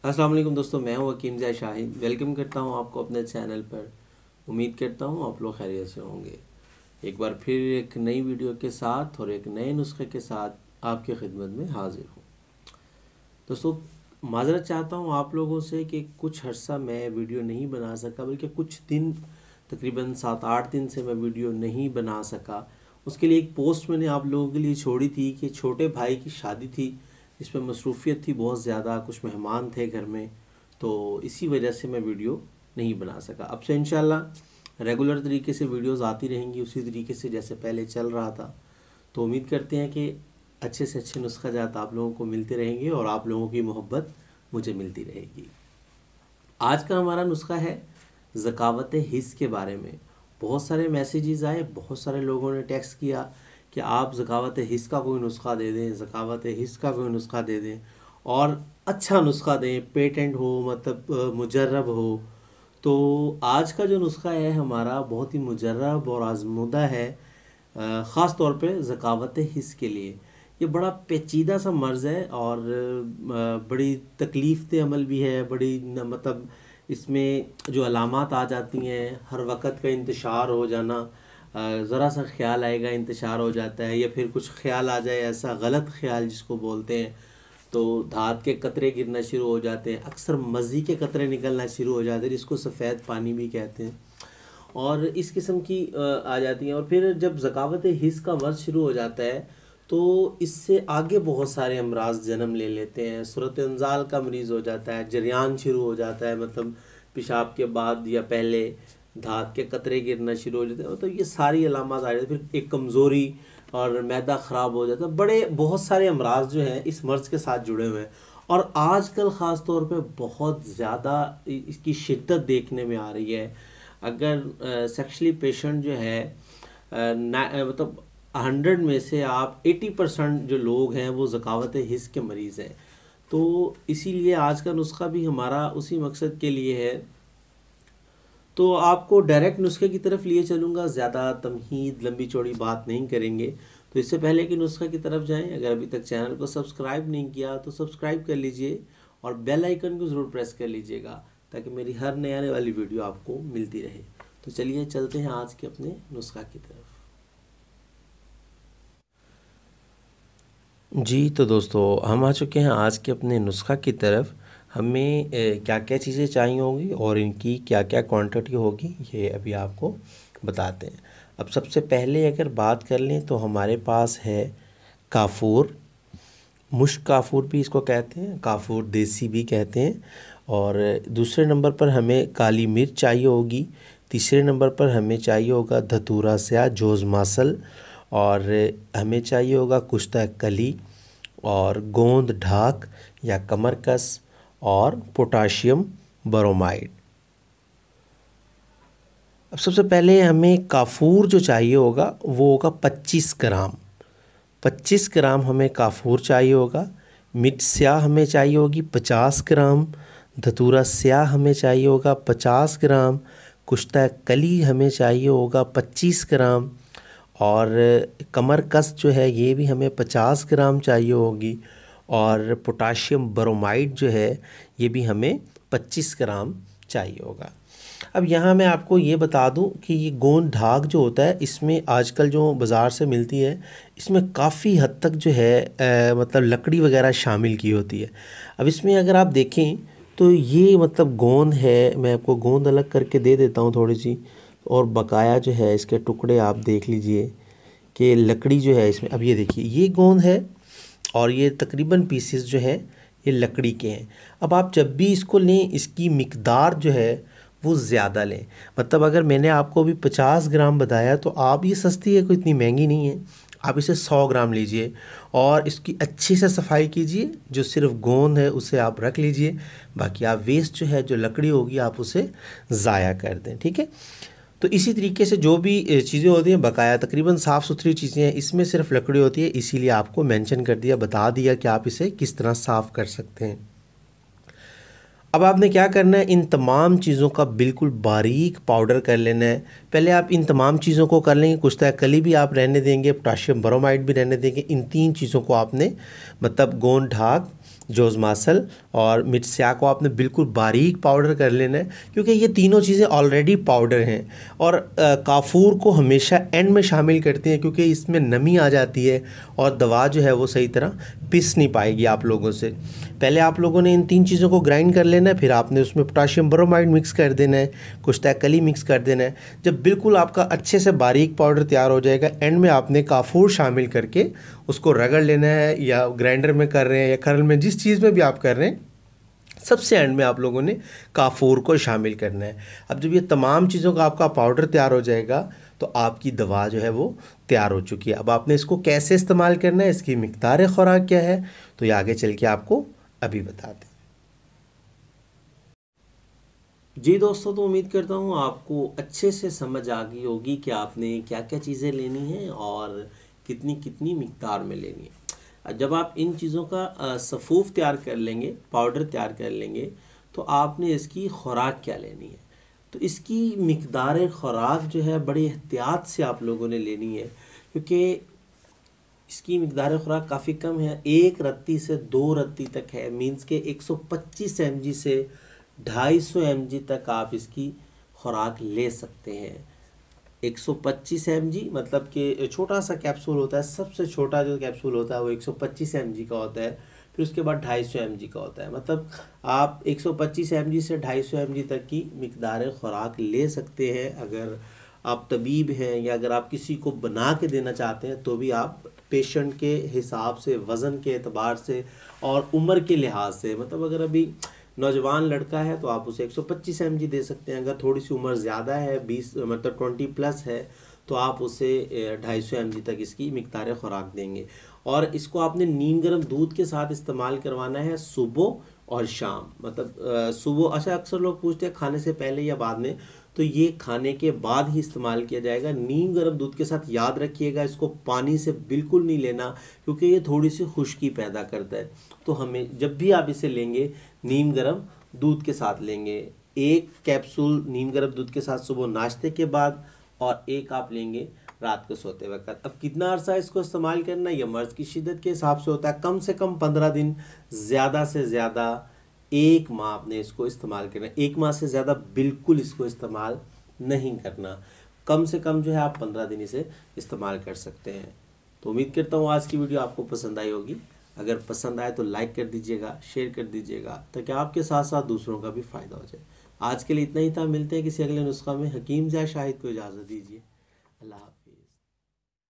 अस्सलाम वालेकुम दोस्तों, मैं हूं हकीम ज़ैद शाहिद। वेलकम करता हूं आपको अपने चैनल पर। उम्मीद करता हूं आप लोग खैरियत से होंगे। एक बार फिर एक नई वीडियो के साथ और एक नए नुस्खे के साथ आपकी खिदमत में हाजिर हूं। दोस्तों, माज़रत चाहता हूं आप लोगों से कि कुछ अर्सा मैं वीडियो नहीं बना सका, बल्कि कुछ दिन तकरीबन 7-8 दिन से मैं वीडियो नहीं बना सका। उसके लिए एक पोस्ट मैंने आप लोगों के लिए छोड़ी थी कि छोटे भाई की शादी थी, जिसमें मसरूफ़ियत थी बहुत ज़्यादा, कुछ मेहमान थे घर में, तो इसी वजह से मैं वीडियो नहीं बना सका। अब से इंशाल्लाह रेगुलर तरीके से वीडियोस आती रहेंगी, उसी तरीके से जैसे पहले चल रहा था। तो उम्मीद करते हैं कि अच्छे से अच्छे नुस्खा जात आप लोगों को मिलते रहेंगे और आप लोगों की मोहब्बत मुझे मिलती रहेगी। आज का हमारा नुस्खा है ज़कावत हिस्स के बारे में। बहुत सारे मैसेजेस आए, बहुत सारे लोगों ने टेक्स्ट किया कि आप ज़कावत हिस्स का कोई नुस्खा दे दें, ज़कावत हिस्स का कोई नुस्खा दे दें और अच्छा नुस्खा दें, पेटेंट हो, मतलब मुजर्रब हो। तो आज का जो नुस्खा है हमारा बहुत ही मुजर्रब और आजमूदा है, ख़ास तौर पे ज़कावत हिस्स के लिए। ये बड़ा पेचीदा सा मर्ज़ है और बड़ी तकलीफ़ अमल भी है। बड़ी मतलब इसमें जो अलामात आ जाती हैं, हर वक़्त का इंतशार हो जाना, ज़रा सा ख्याल आएगा इंतशार हो जाता है, या फिर कुछ ख्याल आ जाए ऐसा गलत ख्याल जिसको बोलते हैं, तो धात के कतरे गिरना शुरू हो जाते हैं। अक्सर मज़ी के कतरे निकलना शुरू हो जाते हैं, जिसको सफ़ेद पानी भी कहते हैं, और इस किस्म की आ जाती हैं। और फिर जब ज़कावत हिस्स का मर्ज़ शुरू हो जाता है तो इससे आगे बहुत सारे अमराज जन्म ले लेते हैं। सूरत इंजाल का मरीज़ हो जाता है, जरियान शुरू हो जाता है, मतलब पेशाब के बाद या पहले धात के कतरे गिरना शुरू हो जाते हैं। मतलब ये सारी अलामत आ जाती है। फिर एक कमज़ोरी और मैदा ख़राब हो जाता है। बड़े बहुत सारे अमराज जो हैं इस मर्ज़ के साथ जुड़े हुए हैं, और आजकल ख़ास तौर पे बहुत ज़्यादा इसकी शिद्दत देखने में आ रही है। अगर सेक्शुअली पेशेंट जो है, मतलब 100 में से आप 80% जो लोग हैं वो ज़कावत हिस्स के मरीज़ हैं। तो इसीलिए आज का नुस्खा भी हमारा उसी मकसद के लिए है। तो आपको डायरेक्ट नुस्खे की तरफ लिए चलूँगा, ज़्यादा तमहीद लंबी चौड़ी बात नहीं करेंगे। तो इससे पहले कि नुस्खे की तरफ जाएं, अगर अभी तक चैनल को सब्सक्राइब नहीं किया तो सब्सक्राइब कर लीजिए और बेल आइकन को ज़रूर प्रेस कर लीजिएगा, ताकि मेरी हर नए आने वाली वीडियो आपको मिलती रहे। तो चलिए चलते हैं आज के अपने नुस्खा की तरफ। जी तो दोस्तों, हम आ चुके हैं आज के अपने नुस्खा की तरफ। हमें क्या क्या चीज़ें चाहिए होंगी और इनकी क्या क्या क्वांटिटी होगी, ये अभी आपको बताते हैं। अब सबसे पहले अगर बात कर लें तो हमारे पास है काफूर। मुश्क काफूर भी इसको कहते हैं, काफूर देसी भी कहते हैं। और दूसरे नंबर पर हमें काली मिर्च चाहिए होगी। तीसरे नंबर पर हमें चाहिए होगा धतूरा स्याह जोज़ मासल। और हमें चाहिए होगा कुश्ता कली और गोंद ढाक या कमरकस और पोटाशियम ब्रोमाइड। अब सबसे पहले हमें काफूर जो चाहिए होगा वो होगा 25 ग्राम। 25 ग्राम हमें काफूर चाहिए होगा। मिर्च स्याह हमें चाहिए होगी 50 ग्राम। धतूरा स्याह हमें चाहिए होगा 50 ग्राम। कुश्ता कली हमें चाहिए होगा 25 ग्राम। और कमरकस जो है ये भी हमें 50 ग्राम चाहिए होगी। और पोटाशियम ब्रोमाइड जो है ये भी हमें 25 ग्राम चाहिए होगा। अब यहाँ मैं आपको ये बता दूं कि ये गोंद ढाक जो होता है, इसमें आजकल जो बाज़ार से मिलती है, इसमें काफ़ी हद तक जो है मतलब लकड़ी वगैरह शामिल की होती है। अब इसमें अगर आप देखें तो ये मतलब गोंद है, मैं आपको गोंद अलग करके दे देता हूँ थोड़ी सी, और बकाया जो है इसके टुकड़े आप देख लीजिए कि लकड़ी जो है इसमें। अब ये देखिए ये गोंद है और ये तकरीबन पीसेस जो है ये लकड़ी के हैं। अब आप जब भी इसको लें इसकी मिकदार जो है वो ज़्यादा लें। मतलब अगर मैंने आपको अभी 50 ग्राम बताया तो आप, ये सस्ती है, कोई इतनी महंगी नहीं है, आप इसे 100 ग्राम लीजिए और इसकी अच्छे से सफाई कीजिए। जो सिर्फ गोंद है उसे आप रख लीजिए, बाकी आप वेस्ट जो है जो लकड़ी होगी आप उसे ज़ाया कर दें, ठीक है। तो इसी तरीके से जो भी चीज़ें होती हैं बकाया तकरीबन साफ़ सुथरी चीज़ें हैं, इसमें सिर्फ लकड़ी होती है, इसीलिए आपको मेंशन कर दिया, बता दिया कि आप इसे किस तरह साफ़ कर सकते हैं। अब आपने क्या करना है, इन तमाम चीज़ों का बिल्कुल बारीक पाउडर कर लेना है। पहले आप इन तमाम चीज़ों को कर लेंगे, कुश्ता कली भी आप रहने देंगे, पोटाशियम ब्रोमाइड भी रहने देंगे। इन तीन चीज़ों को आपने, मतलब गोंद ढाक जोज़ मासल और मिर्च स्याह को आपने बिल्कुल बारीक पाउडर कर लेना है, क्योंकि ये तीनों चीज़ें ऑलरेडी पाउडर हैं। और काफूर को हमेशा एंड में शामिल करते हैं, क्योंकि इसमें नमी आ जाती है और दवा जो है वो सही तरह पिस नहीं पाएगी आप लोगों से। पहले आप लोगों ने इन 3 चीज़ों को ग्राइंड कर लेना है, फिर आपने उसमें पोटाशियम ब्रोमाइड मिक्स कर देना है, कुश्तैकली मिक्स कर देना है। जब बिल्कुल आपका अच्छे से बारीक पाउडर तैयार हो जाएगा, एंड में आपने काफूर शामिल करके उसको रगड़ लेना है, या ग्राइंडर में कर रहे हैं या खरल में, जिस चीज़ में भी आप कर रहे हैं, सबसे एंड में आप लोगों ने काफूर को शामिल करना है। अब जब ये तमाम चीज़ों का आपका पाउडर तैयार हो जाएगा तो आपकी दवा जो है वो तैयार हो चुकी है। अब आपने इसको कैसे इस्तेमाल करना है, इसकी मिकदार खुराक क्या है, तो ये आगे चल के आपको अभी बताते हैं। जी दोस्तों, तो उम्मीद करता हूँ आपको अच्छे से समझ आ गई होगी कि आपने क्या क्या चीज़ें लेनी हैं और कितनी कितनी मिकदार में लेनी है। जब आप इन चीज़ों का सफ़ूफ तैयार कर लेंगे, पाउडर तैयार कर लेंगे, तो आपने इसकी खुराक क्या लेनी है। तो इसकी मिकदार खुराक जो है बड़ी एहतियात से आप लोगों ने लेनी है, क्योंकि इसकी मिकदार खुराक काफ़ी कम है। 1 रत्ती से 2 रत्ती तक है, मीन्स के 125 mg से 250 mg तक आप इसकी खुराक ले सकते हैं। 125 mg मतलब कि छोटा सा कैप्सूल होता है, सबसे छोटा जो कैप्सूल होता है वो 125 mg का होता है, फिर उसके बाद 250 mg का होता है। मतलब आप 125 mg से 250 mg तक की मिकदार खुराक ले सकते हैं। अगर आप तबीब हैं या अगर आप किसी को बना के देना चाहते हैं तो भी आप पेशेंट के हिसाब से, वज़न के एतबार से और उम्र के लिहाज से, मतलब अगर अभी नौजवान लड़का है तो आप उसे 125 mg दे सकते हैं। अगर थोड़ी सी उम्र ज़्यादा है, 20 मतलब 20+ है, तो आप उसे 250 mg तक इसकी मिकदार खुराक देंगे। और इसको आपने नीम गर्म दूध के साथ इस्तेमाल करवाना है सुबह और शाम। मतलब सुबह, अच्छा अक्सर लोग पूछते हैं खाने से पहले या बाद में, तो ये खाने के बाद ही इस्तेमाल किया जाएगा नीम गर्म दूध के साथ। याद रखिएगा, इसको पानी से बिल्कुल नहीं लेना, क्योंकि ये थोड़ी सी खुश्की पैदा करता है। तो हमें जब भी आप इसे लेंगे नीम गर्म दूध के साथ लेंगे। 1 कैप्सूल नीम गर्म दूध के साथ सुबह नाश्ते के बाद, और 1 आप लेंगे रात को सोते वक्त। अब कितना अरसा इसको इस्तेमाल करना है, यह मर्ज़ की शिद्दत के हिसाब से होता है। कम से कम 15 दिन, ज़्यादा से ज़्यादा 1 माह आपने इसको इस्तेमाल करना है। 1 माह से ज़्यादा बिल्कुल इसको इस्तेमाल नहीं करना। कम से कम जो है आप 15 दिन इसे इस्तेमाल कर सकते हैं। तो उम्मीद करता हूँ आज की वीडियो आपको पसंद आई होगी। अगर पसंद आए तो लाइक कर दीजिएगा, शेयर कर दीजिएगा, ताकि आपके साथ साथ दूसरों का भी फ़ायदा हो जाए। आज के लिए इतना ही था, मिलते हैं किसी अगले नुस्खा में। हकीम ज़ा शाहिद को इजाज़त दीजिए। अल्लाह हाफ़िज़।